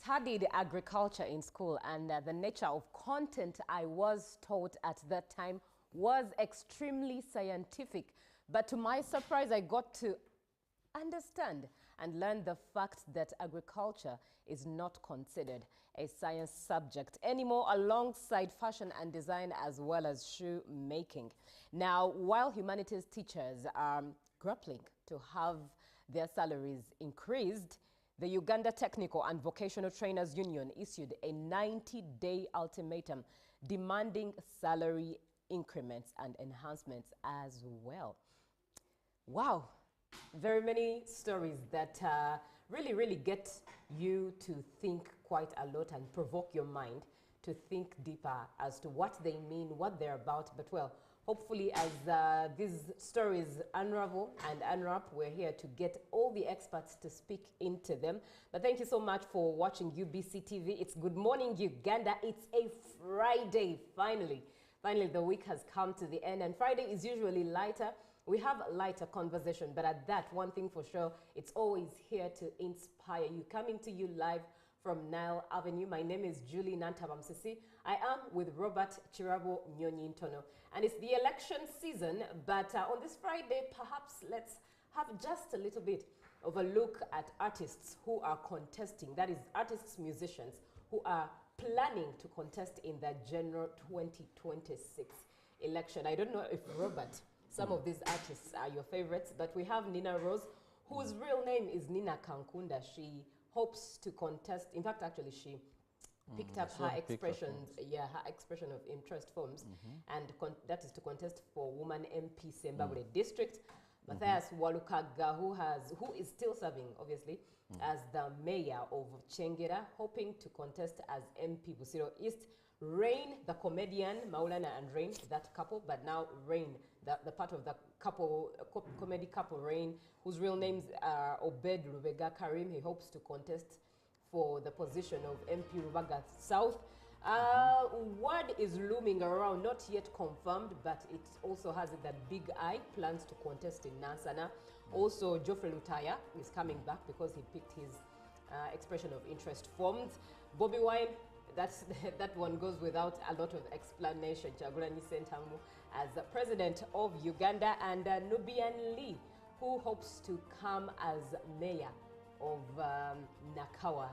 studied agriculture in school, and the nature of content I was taught at that time was extremely scientific. But to my surprise, I got to understand and learn the fact that agriculture is not considered a science subject anymore, alongside fashion and design as well as shoemaking. Now, while humanities teachers are grappling to have their salaries increased, the Uganda Technical and Vocational Trainers Union issued a 90-day ultimatum demanding salary increments and enhancements as well. Wow, very many stories that really get you to think quite a lot and provoke your mind to think deeper as to what they mean, what they're about. But well, hopefully as these stories unravel and unwrap, we're here to get all the experts to speak into them. But thank you so much for watching UBC TV. It's Good Morning Uganda. It's a Friday, finally. Finally, the week has come to the end, and Friday is usually lighter. We have lighter conversation, but at that, one thing for sure, it's always here to inspire you. Coming to you live from Nile Avenue. My name is Julie Nantabamsisi. I am with Robert Chirabo Nyonyintono. And it's the election season, but on this Friday, perhaps let's have just a little bit of a look at artists who are contesting, that is artists, musicians, who are planning to contest in the general 2026 election. I don't know if Robert, some of these artists are your favorites, but we have Nina Rose, whose real name is Nina Kankunda. She hopes to contest. In fact, actually, she picked up her expressions, her expression of interest forms, and that is to contest for Woman MP Sembabule District. Matthias Walukaga, who is still serving, obviously, as the mayor of Chengera, hoping to contest as MP Busiro East. Rain, the comedian, Maulana and Rain, that couple, but now Rain, the part of the couple, comedy couple Rain, whose real names are Obed Rubega Karim. He hopes to contest for the position of MP Rubaga South. Word is looming around, not yet confirmed, but it also has it that Big I plans to contest in Nansana. Also, Geoffrey Lutaya is coming back because he picked his expression of interest forms. Bobby Wine, that one goes without a lot of explanation. Chagulani Sentamu as the president of Uganda, and Nubian Lee, who hopes to come as mayor of Nakawa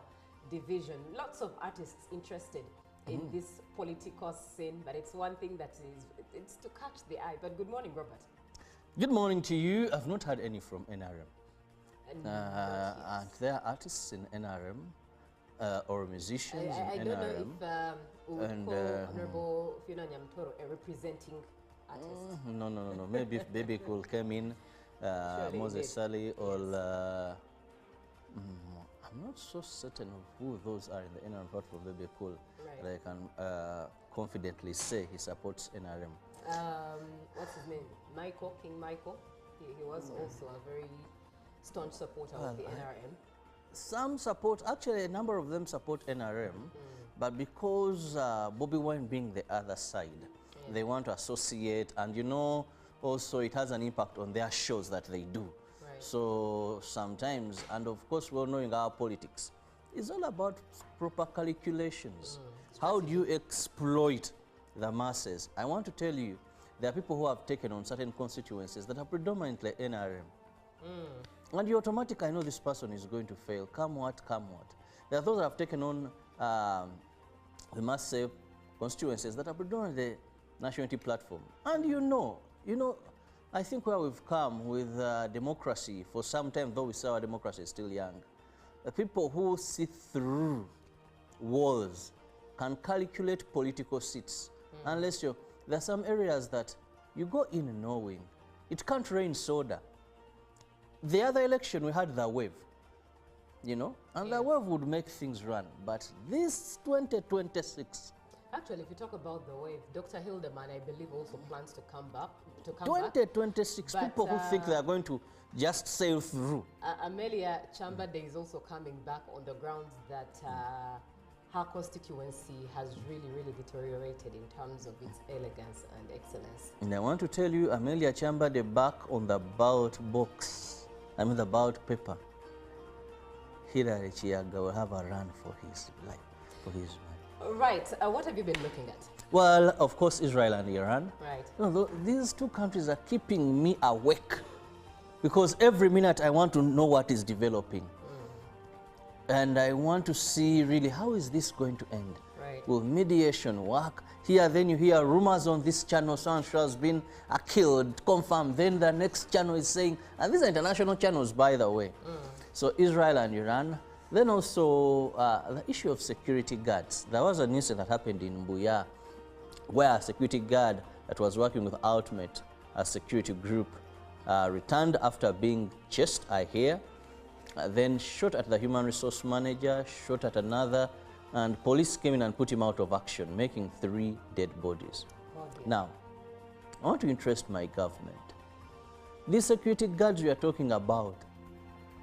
division. Lots of artists interested in this political scene, but it's one thing that it's to catch the eye. But good morning, Robert. Good morning to you. I've not heard any from NRM. And there are artists in NRM or musicians I in don't NRM. know if we would call Honorable Fiona Nyamtoro a representing artist. No. Maybe if Baby Cool came in, Moses Sally, or I'm not so certain of who those are in the NRM apart from Baby Cool. Right. That I can confidently say he supports NRM. What's his name? Michael, King Michael. He was also a very staunch supporter of the NRM. Some support, actually a number of them support NRM, but because Bobby Wine being the other side, they want to associate, and you know, also it has an impact on their shows that they do. Right. So sometimes, and of course we're knowing our politics, it's all about proper calculations. How do you exploit the masses? I want to tell you, there are people who have taken on certain constituencies that are predominantly NRM. And you automatically know this person is going to fail, come what, come what. There are those that have taken on the massive constituencies that are predominantly the National Unity Platform. And you know, I think where we've come with democracy for some time, though we say our democracy is still young, the people who see through walls can calculate political seats. Unless there are some areas that you go in knowing it can't rain soda. The other election, we had the wave, and the wave would make things run. But this 2026... Actually, if you talk about the wave, Dr. Hildeman, I believe, also plans to come back. 2026, people who think they are going to just sail through. Amelia Chambade is also coming back on the grounds that her constituency has really deteriorated in terms of its elegance and excellence. And I want to tell you, Amelia Chambade back on the ballot box. I mean the ballot paper. Hillary Chiyaga will have a run for his life, for his money. Right. What have you been looking at? Well, of course, Israel and Iran. Right. No, these two countries are keeping me awake because every minute I want to know what is developing. And I want to see really how is this going to end. Right. Will mediation work? Here, then you hear rumors on this channel, so has been killed, confirmed. Then the next channel is saying, and these are international channels, by the way. So Israel and Iran. Then also the issue of security guards. There was an incident that happened in Buya where a security guard that was working with Ultimate, a security group, returned after being chased, I hear, then shot at the human resource manager, shot at another, and police came in and put him out of action, making 3 dead bodies. Now, I want to interest my government. These security guards we are talking about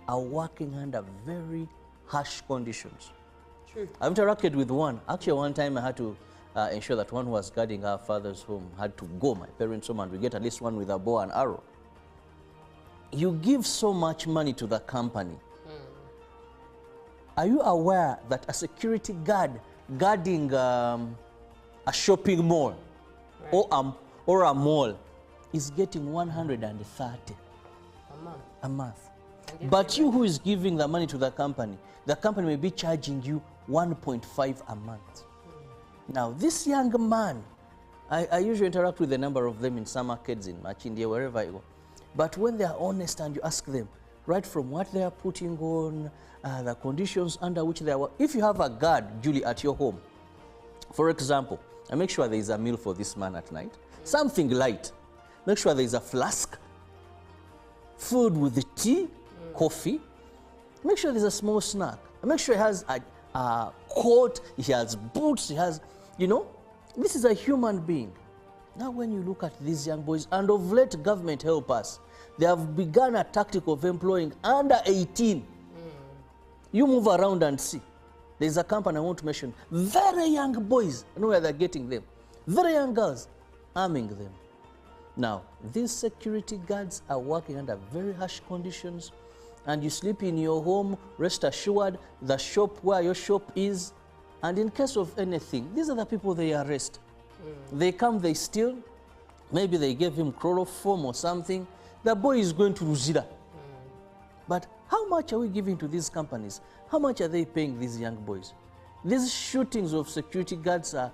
are working under very harsh conditions. True. I've interacted with one. Actually, one time I had to ensure that one who was guarding our father's home had to go, my parents' home, and we get at least one with a bow and arrow. You give so much money to the company. Are you aware that a security guard guarding a shopping mall, right, or a mall is getting 130 a month? But you who is giving the money to the company may be charging you 1.5 a month. Now, this young man, I usually interact with a number of them in some arcades in Machindia, wherever I go. But when they are honest and you ask them, right from what they are putting on, the conditions under which they are, if you have a guard, Julie, at your home, for example, I make sure there is a meal for this man at night, something light. Make sure there is a flask, food with the tea, coffee. Make sure there's a small snack. Make sure he has a coat, he has boots, he has, you know, this is a human being. Now when you look at these young boys, and of late government help us, they have begun a tactic of employing under 18. You move around and see. There's a company I want to mention, very young boys, I know where they're getting them, very young girls, arming them. Now, these security guards are working under very harsh conditions, and you sleep in your home, rest assured, the shop where your shop is, and in case of anything, these are the people they arrest. They come, they steal, maybe they gave him chloroform or something, the boy is going to Ruzira. But how much are we giving to these companies? How much are they paying these young boys? These shootings of security guards are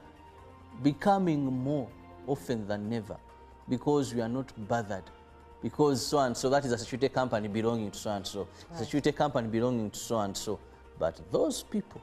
becoming more often than ever because we are not bothered. Because so and so, that is a security company belonging to so and so, right, security company belonging to so and so. But those people,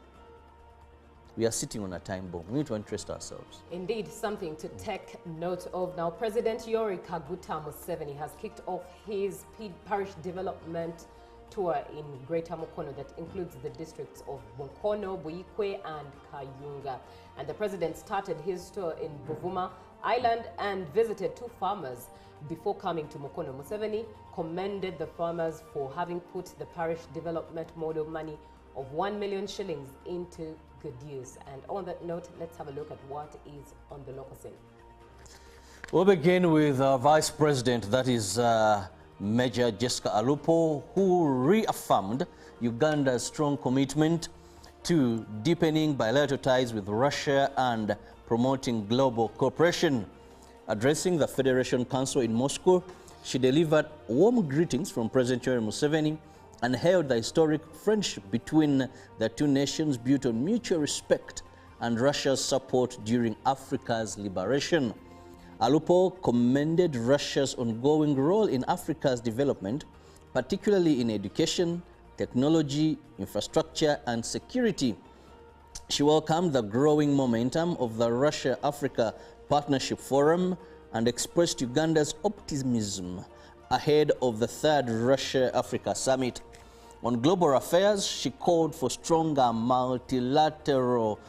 we are sitting on a time bomb. We need to interest ourselves. Indeed, something to take note of. Now, President Yoweri Kaguta Museveni has kicked off his parish development tour in Greater Mukono that includes the districts of Mukono, Buikwe and Kayunga. And the president started his tour in Buvuma Island and visited 2 farmers before coming to Mukono. Museveni commended the farmers for having put the parish development model money of 1 million shillings into good use. And on that note, let's have a look at what is on the local scene. We'll begin with Vice President, that is Major Jessica Alupo, who reaffirmed Uganda's strong commitment to deepening bilateral ties with Russia and promoting global cooperation. Addressing the Federation Council in Moscow, she delivered warm greetings from President Yoweri Museveni and hailed the historic friendship between the two nations built on mutual respect and Russia's support during Africa's liberation. Alupo commended Russia's ongoing role in Africa's development, particularly in education, technology, infrastructure, and security. She welcomed the growing momentum of the Russia-Africa Partnership Forum and expressed Uganda's optimism ahead of the 3rd Russia-Africa Summit. On global affairs, she called for stronger multilateral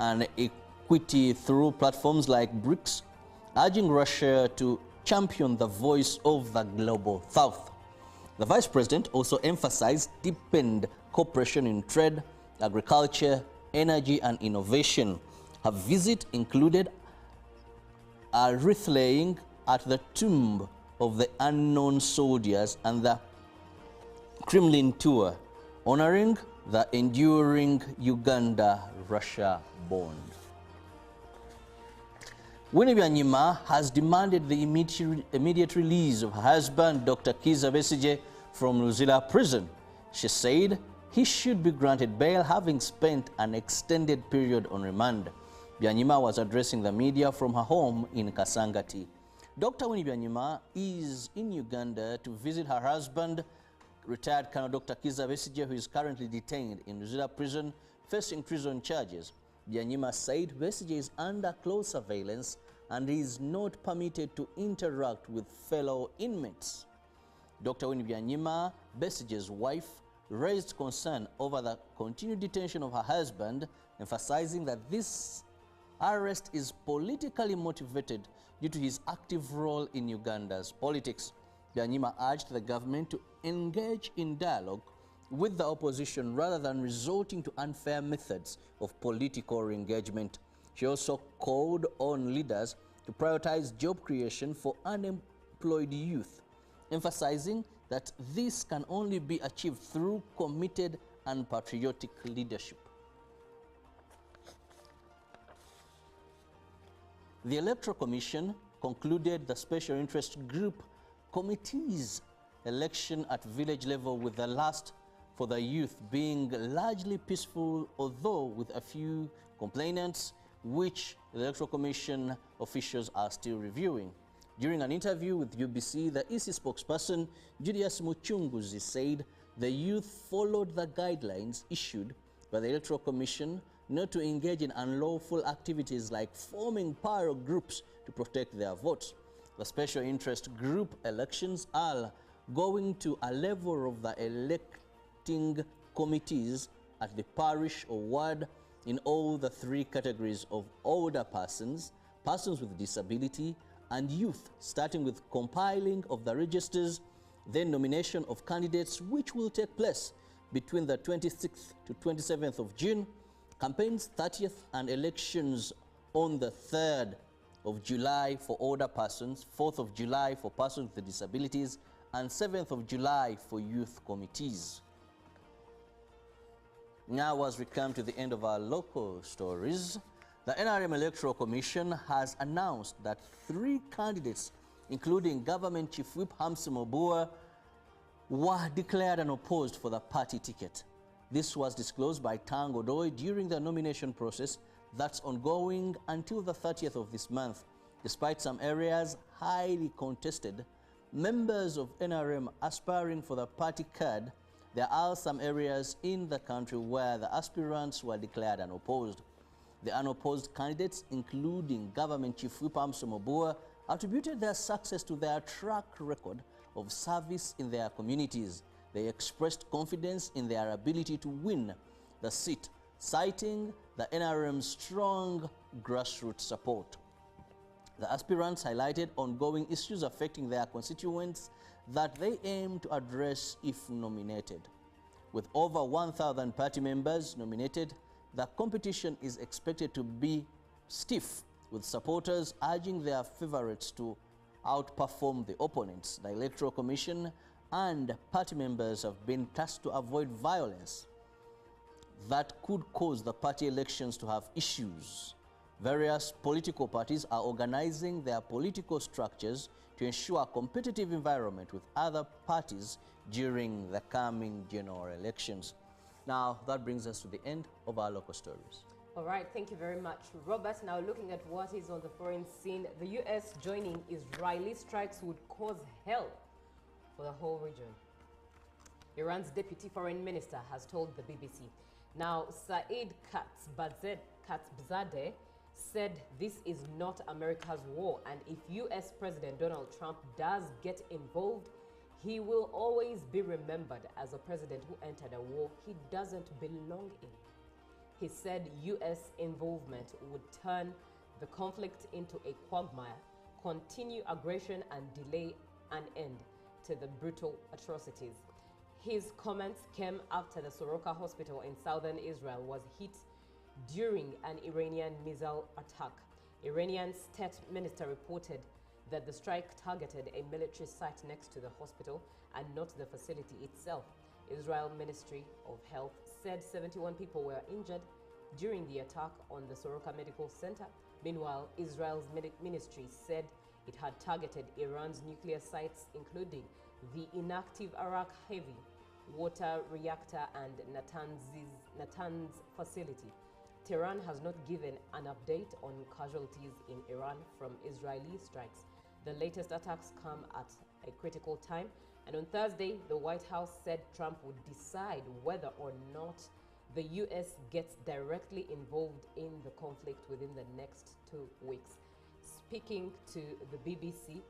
and equity through platforms like BRICS, urging Russia to champion the voice of the global South. The Vice President also emphasized deepened cooperation in trade, agriculture, energy, and innovation. Her visit included a wreath laying at the tomb of the unknown soldiers and the Kremlin tour honoring the enduring Uganda-Russia bond. Winnie Byanyima has demanded the immediate release of her husband, Dr. Kizza Besigye, from Luzira prison. She said he should be granted bail, having spent an extended period on remand. Byanyima was addressing the media from her home in Kasangati. Dr. Winnie Byanyima is in Uganda to visit her husband, retired Colonel Dr. Kizza Besigye, who is currently detained in Luzira prison, facing treason charges. Byanyima said Besigye is under close surveillance and is not permitted to interact with fellow inmates. Dr. Winnie Byanyima, Besigye's wife, raised concern over the continued detention of her husband, emphasizing that this arrest is politically motivated due to his active role in Uganda's politics. Byanyima urged the government to engage in dialogue with the opposition rather than resorting to unfair methods of political engagement. She also called on leaders to prioritize job creation for unemployed youth, emphasizing that this can only be achieved through committed and patriotic leadership. The Electoral Commission concluded the special interest group committee's election at village level, with the last for the youth being largely peaceful, although with a few complainants which the Electoral Commission officials are still reviewing. During an interview with UBC, the EC spokesperson Julius Muchunguzi said the youth followed the guidelines issued by the Electoral Commission not to engage in unlawful activities like forming power groups to protect their votes. The special interest group elections are going to a level of the electing committees at the parish or ward in all the three categories of older persons, persons with disability, and youth, starting with compiling of the registers, then nomination of candidates, which will take place between the 26th to 27th of June, campaigns 30th, and elections on the 3rd of July for older persons, 4th of July for persons with disabilities, and 7th of July for youth committees. Now, as we come to the end of our local stories, the NRM Electoral Commission has announced that 3 candidates, including Government Chief Whip Hamsi Mobua, were declared unopposed for the party ticket. This was disclosed by Tango Doi during the nomination process that's ongoing until the 30th of this month. Despite some areas highly contested, members of NRM aspiring for the party card, there are some areas in the country where the aspirants were declared unopposed. The unopposed candidates, including Government Chief Whip Hamsi Mobua, attributed their success to their track record of service in their communities. They expressed confidence in their ability to win the seat, citing the NRM's strong grassroots support. The aspirants highlighted ongoing issues affecting their constituents that they aim to address if nominated. With over 1,000 party members nominated, the competition is expected to be stiff, with supporters urging their favorites to outperform the opponents. The Electoral Commission and party members have been tasked to avoid violence that could cause the party elections to have issues. Various political parties are organizing their political structures to ensure a competitive environment with other parties during the coming general elections. Now, that brings us to the end of our local stories. All right, thank you very much, Robert. Now, looking at what is on the foreign scene, the U.S. joining Israeli strikes would cause hell for the whole region. Iran's deputy foreign minister has told the BBC. Now, Saeed Khatibzadeh said this is not America's war, and if U.S. President Donald Trump does get involved, he will always be remembered as a president who entered a war he doesn't belong in. He said U.S. involvement would turn the conflict into a quagmire, continue aggression, and delay an end to the brutal atrocities. His comments came after the Soroka hospital in southern Israel was hit during an Iranian missile attack. Iranian state minister reported that the strike targeted a military site next to the hospital and not the facility itself. Israel Ministry of Health said 71 people were injured during the attack on the Soroka Medical Center. Meanwhile, Israel's ministry said it had targeted Iran's nuclear sites, including the inactive Arak heavy water reactor and Natanz facility. Tehran has not given an update on casualties in Iran from Israeli strikes. The latest attacks come at a critical time, and on Thursday, the White House said Trump would decide whether or not the U.S. gets directly involved in the conflict within the next 2 weeks. Speaking to the BBC,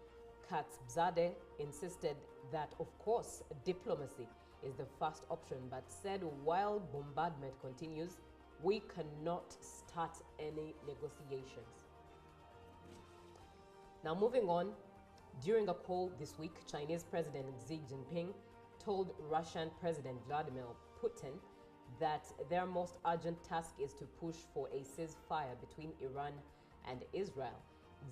Katzbzadeh insisted that, of course, diplomacy is the first option, but said while bombardment continues, we cannot start any negotiations. Now, moving on, during a call this week, Chinese President Xi Jinping told Russian President Vladimir Putin that their most urgent task is to push for a ceasefire between Iran and Israel.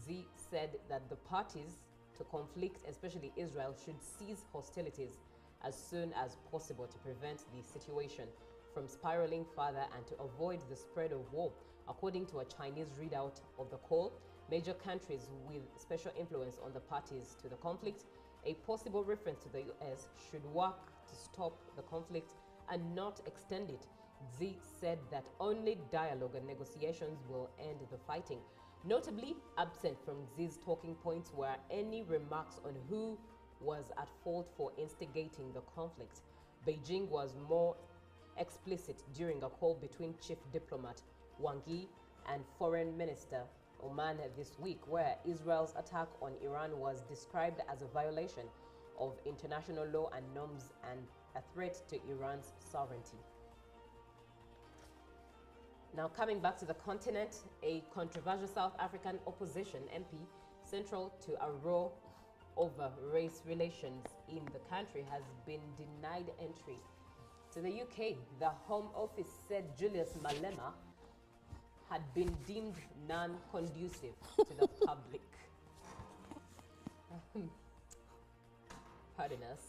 Xi said that the parties to conflict, especially Israel, should cease hostilities as soon as possible to prevent the situation from spiraling further and to avoid the spread of war. According to a Chinese readout of the call, major countries with special influence on the parties to the conflict, a possible reference to the US, should work to stop the conflict and not extend it. Xi said that only dialogue and negotiations will end the fighting. Notably, absent from Xi's talking points were any remarks on who was at fault for instigating the conflict. Beijing was more explicit during a call between Chief Diplomat Wang Yi and Foreign Minister Oman this week, where Israel's attack on Iran was described as a violation of international law and norms and a threat to Iran's sovereignty. Now, coming back to the continent, a controversial South African opposition MP central to a row over race relations in the country has been denied entry to the UK. The Home Office said Julius Malema had been deemed non-conducive to the public. Pardon us.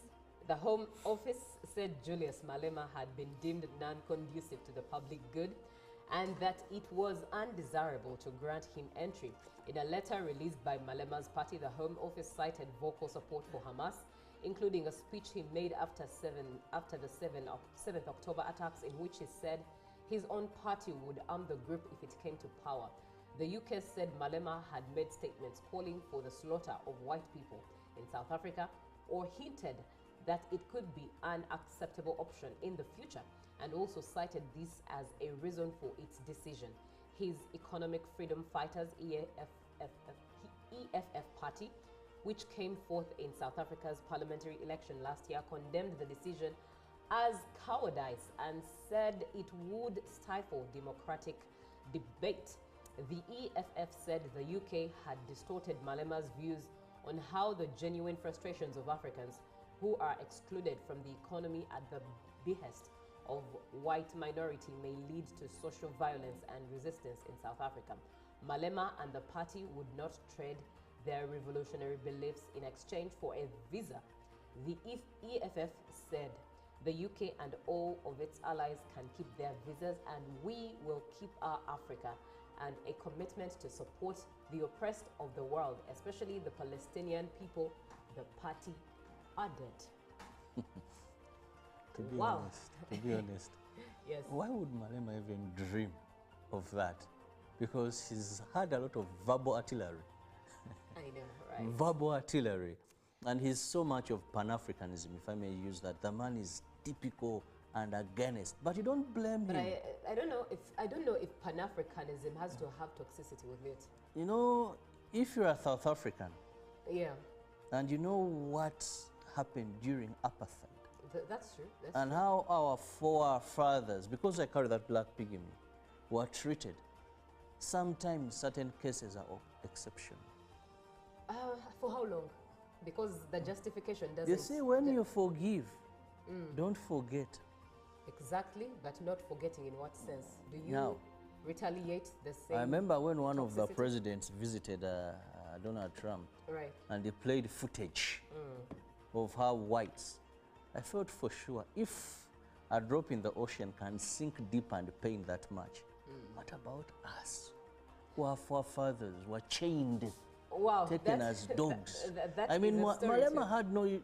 The Home Office said Julius Malema had been deemed non-conducive to the public good and that it was undesirable to grant him entry. In a letter released by Malema's party, the Home Office cited vocal support for Hamas, including a speech he made after the 7th October attacks, in which he said his own party would arm the group if it came to power. The UK said Malema had made statements calling for the slaughter of white people in South Africa, or hinted that it could be an acceptable option in the future, and also cited this as a reason for its decision. His Economic Freedom Fighters EFF party, which came forth in South Africa's parliamentary election last year, condemned the decision as cowardice and said it would stifle democratic debate. The EFF said the UK had distorted Malema's views on how the genuine frustrations of Africans who are excluded from the economy at the behest of white minority may lead to social violence and resistance in South Africa. Malema and the party would not trade their revolutionary beliefs in exchange for a visa. The EFF said the UK and all of its allies can keep their visas and we will keep our Africa, and a commitment to support the oppressed of the world, especially the Palestinian people, the party added. To be Wow. honest, Yes. why would Malema even dream of that? Because he's had a lot of verbal artillery. I know, right? Verbal artillery. And he's so much of Pan-Africanism, if I may use that. The man is typical and against, but you don't blame But him. I don't know if Pan-Africanism has to have toxicity with it. You know, if you're a South African Yeah, and you know what happened during apartheid, that's true. That's and true. how our forefathers, because I carry that black pig in me, were treated, sometimes certain cases are exceptional. For how long? Because the justification doesn't. You see, when you forgive, don't forget. Exactly, but not forgetting in what sense? Do you Now, retaliate the same? I remember when one of the toxicity? presidents visited Donald Trump, Right. and they played footage of how whites I felt for sure if a drop in the ocean can sink deep and pain that much, what about us? Who our forefathers were chained, Wow, taken as dogs. that I mean, is a story Malema too. had no,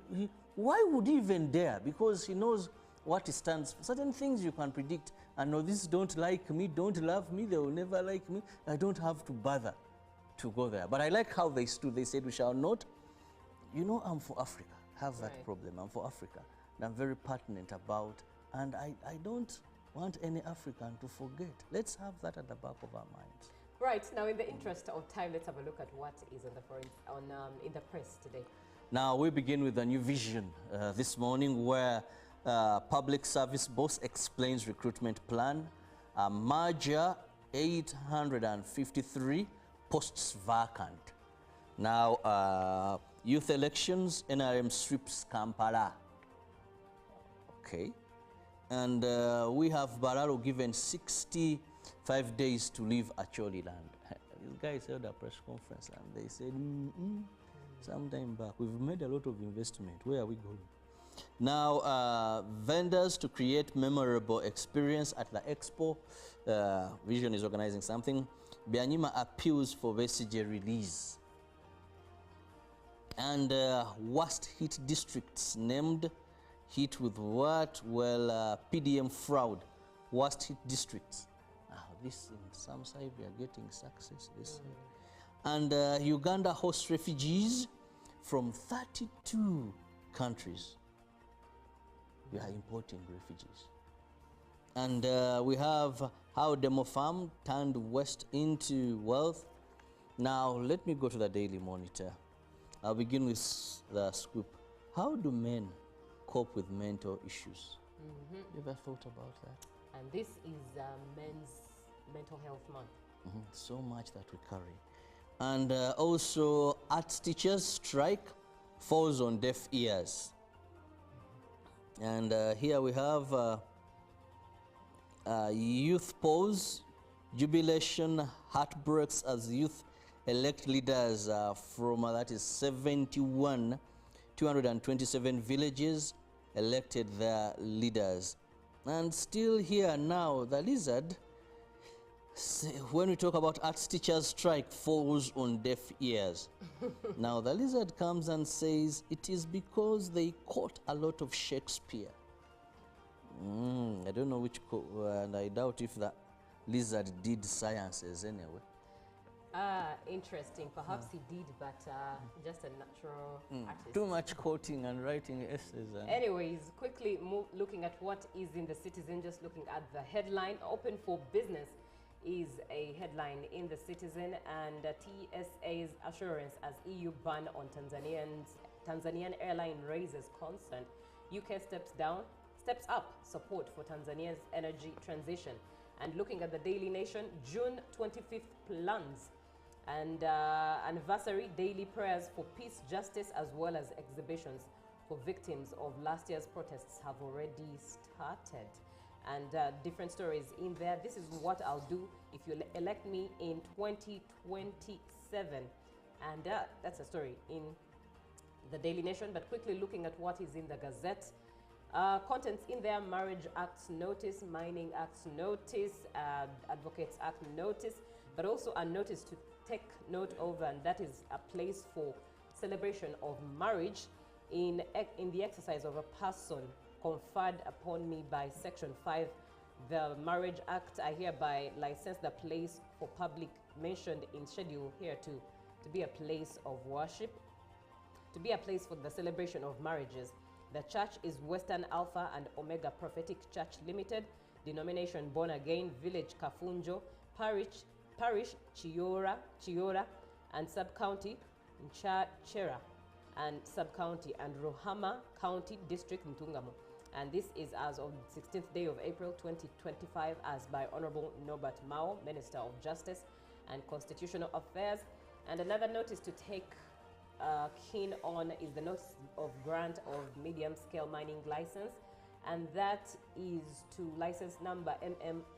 why would he even dare? Because he knows what he stands for. Certain things you can predict, and no, this don't like me, don't love me, they will never like me. I don't have to bother to go there. But I like how they stood. They said, we shall not. You know, I'm for Africa. I have that problem. I'm for Africa. And I'm very pertinent about, and I don't want any African to forget. Let's have that at the back of our minds. Right, now in the interest of time, let's have a look at what is on the in the press today. Now we begin with a new vision this morning where Public Service Boss explains recruitment plan, a merger 853 posts vacant. Now youth elections, NRM sweeps Kampala. Okay. And we have Bararo given 65 days to leave Acholi land. These guys held a press conference and they said, sometime back, we've made a lot of investment. Where are we going? Now, vendors to create memorable experience at the expo. Vision is organizing something. Byanyima appeals for Besigye release. And worst hit districts named. Hit with what? Well, PDM fraud, worst hit districts. Now, this in some side we are getting success. This and Uganda hosts refugees from 32 countries. We are importing refugees. And we have how Demo Farm turned west into wealth. Now, let me go to the Daily Monitor. I'll begin with the scoop. How do men cope with mental issues? You ever thought about that? And this is Men's Mental Health Month. So much that we carry. And also, art teachers strike falls on deaf ears. And here we have youth pause, jubilation, heartbreaks as youth elect leaders from, that is 227 villages elected their leaders. And still here now, the lizard, when we talk about arts teachers strike, falls on deaf ears. Now the lizard comes and says it is because they caught a lot of Shakespeare. I don't know which, and I doubt if the lizard did sciences anyway. Interesting. Perhaps he did, but just a natural artist. Too much quoting and writing essays. Anyways, quickly looking at what is in the Citizen, just looking at the headline, Open for Business is a headline in the Citizen, and TSA's assurance as EU ban on Tanzanian airline raises concern. UK steps up support for Tanzania's energy transition. And looking at the Daily Nation, June 25th plans and anniversary daily prayers for peace, justice, as well as exhibitions for victims of last year's protests have already started. And different stories in there. This is what I'll do if you elect me in 2027. And that's a story in the Daily Nation. But quickly looking at what is in the Gazette. Contents in there: Marriage Act notice, Mining Act notice, Advocates Act notice, but also a notice to take note of, and that is a place for celebration of marriage in the exercise of a person conferred upon me by Section 5. The Marriage Act, I hereby license the place for public mentioned in schedule here to be a place of worship, to be a place for the celebration of marriages. The church is Western Alpha and Omega Prophetic Church Limited, denomination Born Again, Village Kafunjo, Parish Chiora, and Sub-County Chera, and Sub-County and Rohama County District Ntungamo. And this is as of the 16th day of April 2025, as by Honorable Norbert Mao, Minister of Justice and Constitutional Affairs. And another notice to take keen on is the notice of grant of medium-scale mining license, and that is to license number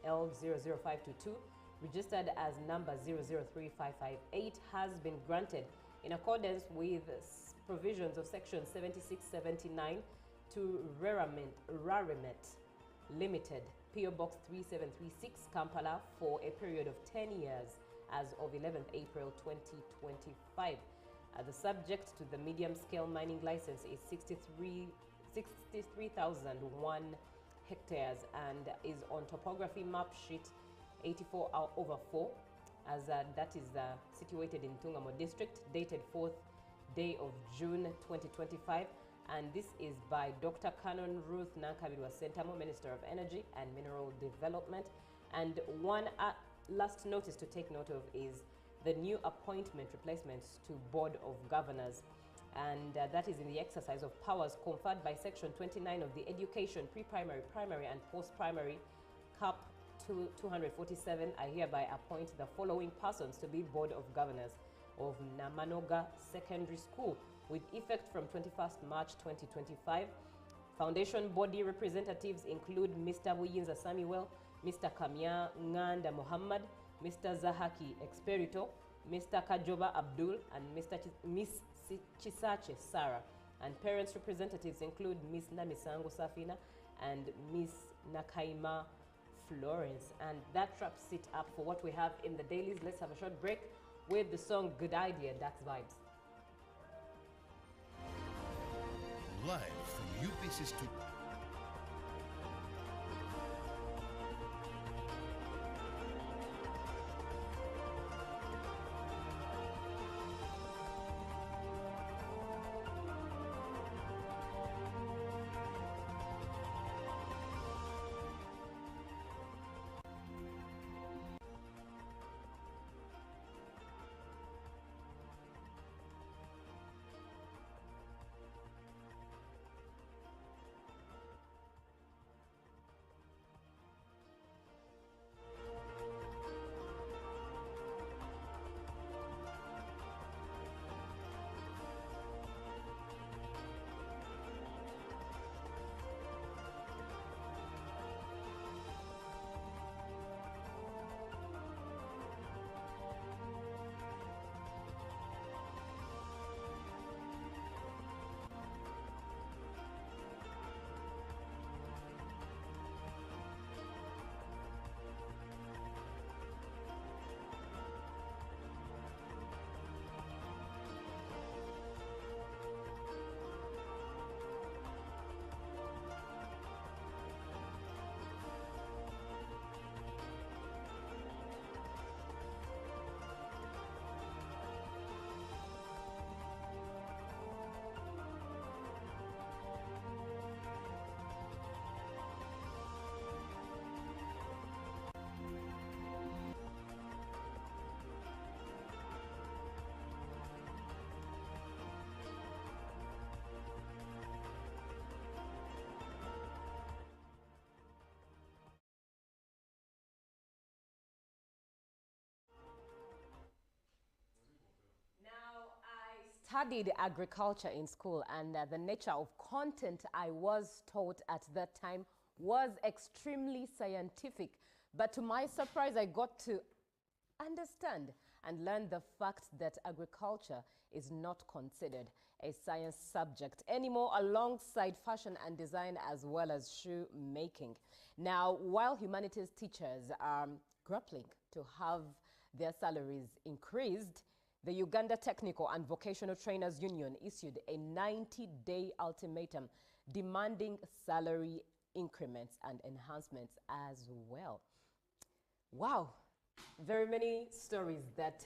MML00522, registered as number 0035558, has been granted in accordance with provisions of Section 7679 to Rarimet Limited, PO Box 3736, Kampala, for a period of 10 years as of 11th April 2025. The subject to the medium-scale mining license is 63,001 hectares and is on topography map sheet 84/4, as that is situated in Tungamo district, dated 4th day of June 2025. And this is by Dr. Canon Ruth Nankabirwa Sentamo, Minister of Energy and Mineral Development. And one last notice to take note of is the new appointment replacements to Board of Governors. And that is in the exercise of powers conferred by Section 29 of the Education, Pre-Primary, Primary and Post-Primary Cap 247. I hereby appoint the following persons to be Board of Governors of Namanoga Secondary School with effect from 21st March 2025. Foundation body representatives include Mr. Buyinza Samuel, Mr. Kamya Nganda Muhammad, Mr. Zahaki Experito, Mr. Kajoba Abdul, and Miss Chisache Sarah. And parents representatives include Miss Namisango Safina and Miss Nakaima Florence. And that wraps it up for what we have in the dailies. Let's have a short break with the song Good Idea, That's Vibes. Live from UBC Studio. Studied agriculture in school, and the nature of content I was taught at that time was extremely scientific. But to my surprise, I got to understand and learn the fact that agriculture is not considered a science subject anymore, alongside fashion and design as well as shoemaking. Now, while humanities teachers are grappling to have their salaries increased, the Uganda Technical and Vocational Trainers Union issued a 90-day ultimatum demanding salary increments and enhancements as well. Wow, very many stories that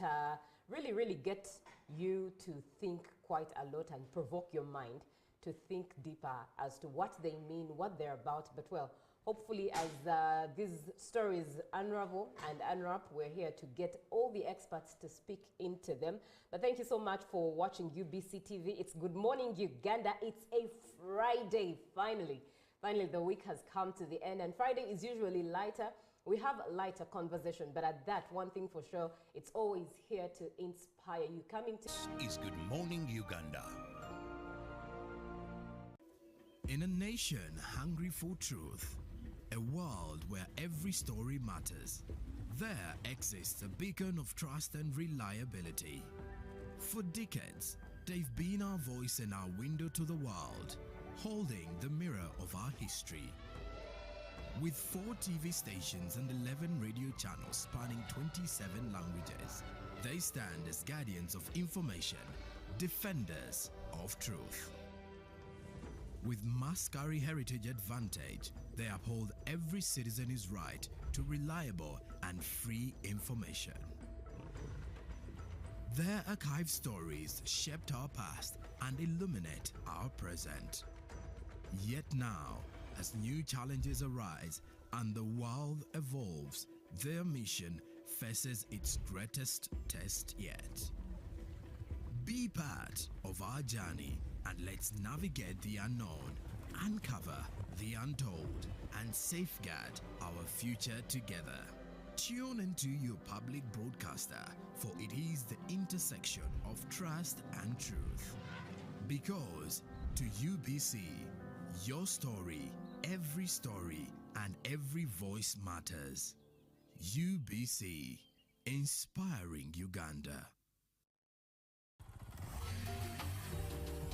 really get you to think quite a lot and provoke your mind to think deeper as to what they mean, what they're about. But well, hopefully as these stories unravel and unwrap, we're here to get all the experts to speak into them. But thank you so much for watching UBC TV. It's Good Morning Uganda. It's a Friday, finally. Finally, the week has come to the end, and Friday is usually lighter. We have lighter conversation, but at that, one thing for sure, it's always here to inspire you. Coming to... This is Good Morning Uganda. In a nation hungry for truth, a world where every story matters, there exists a beacon of trust and reliability. For decades, They've been our voice and our window to the world, holding the mirror of our history. With 4 TV stations and 11 radio channels spanning 27 languages, they stand as guardians of information, defenders of truth. With Mascari Heritage Advantage, they uphold every citizen's right to reliable and free information. Their archived stories shaped our past and illuminate our present. Yet now, as new challenges arise and the world evolves, their mission faces its greatest test yet. Be part of our journey and let's navigate the unknown, uncover the untold, and safeguard our future together. Tune into your public broadcaster, for it is the intersection of trust and truth. Because to UBC, your story, and every voice matters. UBC, inspiring Uganda.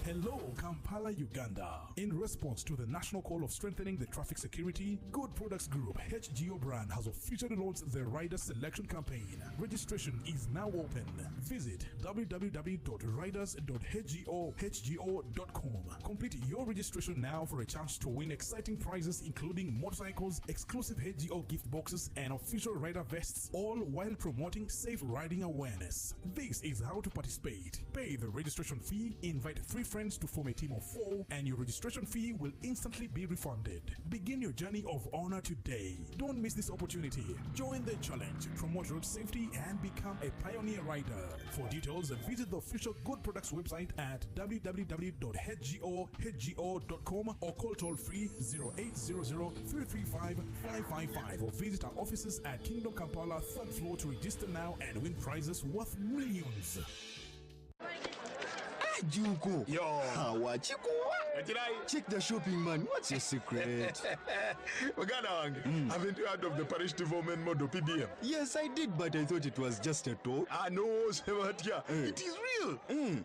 Hello, Kampala, Uganda. In response to the national call of strengthening the traffic security, Good Products Group HGO brand has officially launched the Rider Selection Campaign. Registration is now open. Visit www.riders.hgo.com. Complete your registration now for a chance to win exciting prizes including motorcycles, exclusive HGO gift boxes, and official rider vests, all while promoting safe riding awareness. This is how to participate. Pay the registration fee, invite 3 friends to form a team of 4, and your registration fee will instantly be refunded. Begin your journey of honor today. Don't miss this opportunity. Join the challenge, promote road safety, and become a pioneer rider. For details, visit the official Good Products website at www.hgo.com or call toll-free 0800-335-555 or visit our offices at Kingdom Kampala 3rd floor to register now and win prizes worth millions. Juko. Yo. Wachikuwa. Check the shopping, man. What's your secret? Haven't you heard of the parish development model PDM? Yes, I did, but I thought it was just a talk. No, Sebatia. It is real.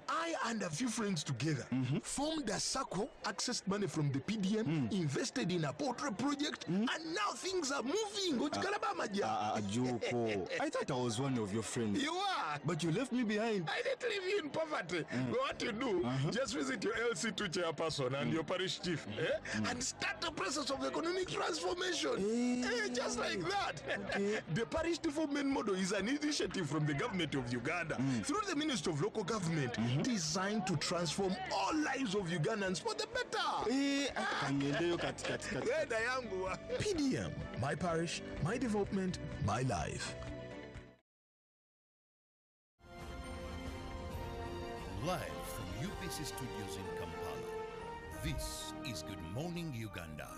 I and a few friends together formed a circle, accessed money from the PDM, invested in a portrait project, and now things are moving. Juko. I thought I was one of your friends. You are. But you left me behind. I didn't leave you in poverty. What you do, just visit your LC2 chairperson and your parish chief and start the process of economic transformation. Just like that. The parish development model is an initiative from the government of Uganda through the Ministry of Local Government designed to transform all lives of Ugandans for the better. PDM, my parish, my development, my life. Live from UBC Studios in Kampala, this is Good Morning Uganda.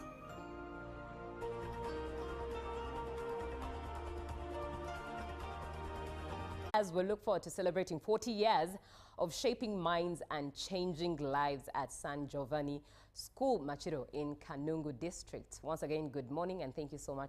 As we look forward to celebrating 40 years of shaping minds and changing lives at San Giovanni School, Machiro in Kanungu District. Once again, good morning and thank you so much